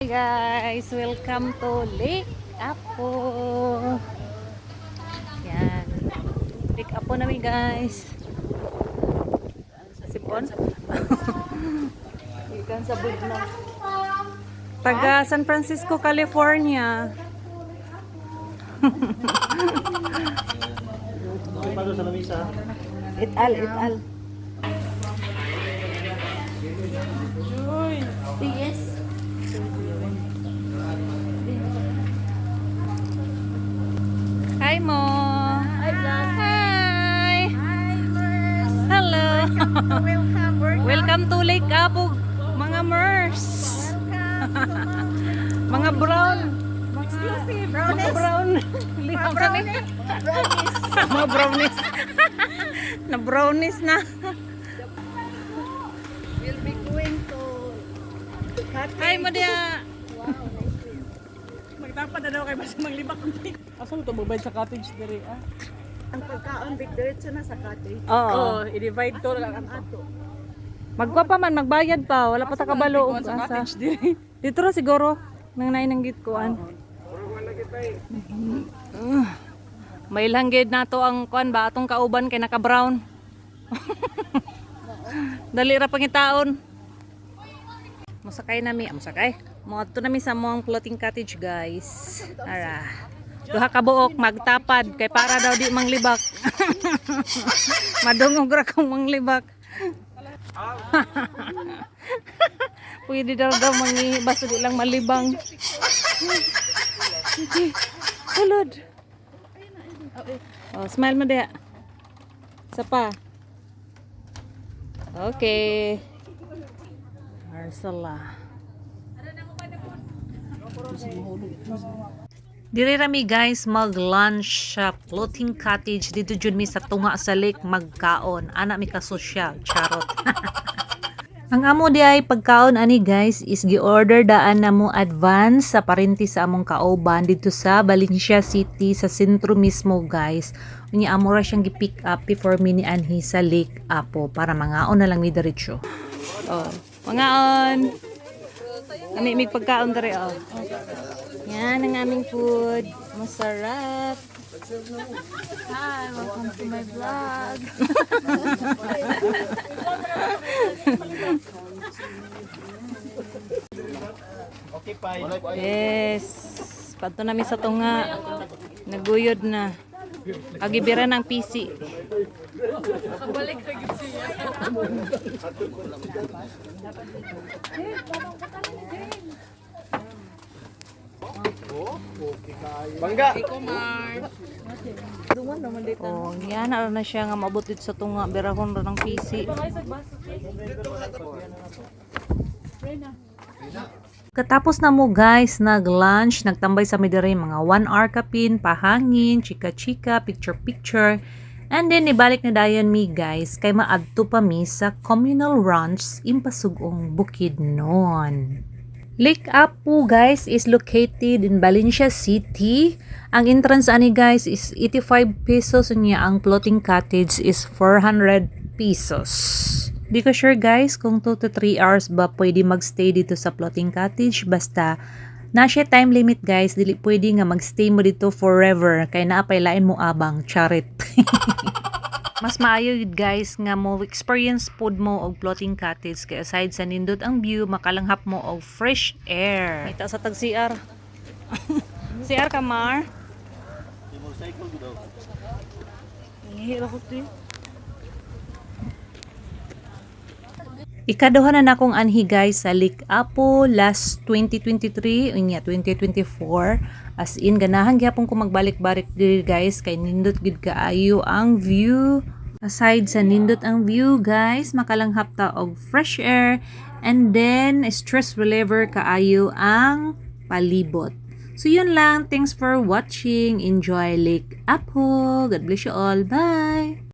guys! Welcome to Lake Apo. Yan. Lake Apo namin guys. Sipon? Ikan sa Budno. Taga San Francisco, California. Ital. Yes. Hi mo. Hi, vlog. Hi. Hi, Hello. welcome. Welcome to Lake Apo, mga Mers. Mga brown. Exclusive. Mga brown. Liham kami. Brownies. Mga brownies. Na brownies na. We'll be going to Hi mo dia. Magtapad na daw kay basta manglibak ang pink. Asa mo ito magbayad sa cottage diri ah? ang pagkaon big diretso na sa cottage. Oo. I-divide to lang Ang ato. Magwa pa man, magbayad pa. Wala pa ta kabalo. sa cottage diri. Dito ra siguro. Nang nainanggit kuan. May langgid na to ang kuan ba atong kauban kay naka-brown. Dali ra pangitaon. Musakay nami, musakay. Moadto nami sa among floating cottage, guys. Ara. Duha ka buok magtapad kay para daw di manglibak. Madungog ra kang manglibak. Pwede daw mangi basta di lang malibang. Sulod. Oh, smile mo dia. Isa pa. Okay. Arsala. Diri rami guys mag-lunch sa floating cottage dito jud mi sa tunga sa lake magkaon. Ana mi ka social, charot. Ang amo di ay pagkaon ani guys is gi-order daan na mo advance sa parinti sa among kauban dito sa Valencia City sa sentro mismo guys. Unya amo ra siyang gi-pick up before mi ni anhi sa Lake Apo para mangaon na lang mi diretso. Oh, mangaon. Kami mig pagkaon diri oh. Yan ang aming food. Masarap. Hi, welcome to my vlog. Yes. Padto nami sa tunga. Naguyod na. Agibira ng PC. Bangga. Oh, yan na siya nga mabutit sa tunga. Birahon ra ng PC. Katapos na mo guys, nag-lunch, nagtambay sa midire mga 1 hour kapin, pahangin, chika-chika, picture-picture. And then, ibalik na dayon mi guys, kay maadto pa mi sa communal ranch impasugong Bukidnon. Lake Apo guys is located in Valencia City. Ang entrance ani guys is 85 pesos niya. Ang floating cottage is 400 pesos. Di ko sure guys kung 2 to 3 hours ba pwede magstay dito sa floating cottage. Basta na siya time limit guys. Dili pwede nga magstay mo dito forever. Kaya naapaylain mo abang. Charit. Mas maayo yun guys nga mo experience food mo og floating cottage kay aside sa nindot ang view makalanghap mo og fresh air. Kita sa tag CR. CR ka Mar? Ngihira ko ti. Ikaduha na nakong anhi guys sa Lake Apo last 2023 unya 2024 as in ganahan gyapon ko magbalik-balik diri guys kay nindot gid kaayo ang view. Aside sa nindot ang view guys makalanghap ta og fresh air and then stress reliever kaayo ang palibot. So yun lang, thanks for watching. Enjoy Lake Apo. God bless you all. Bye.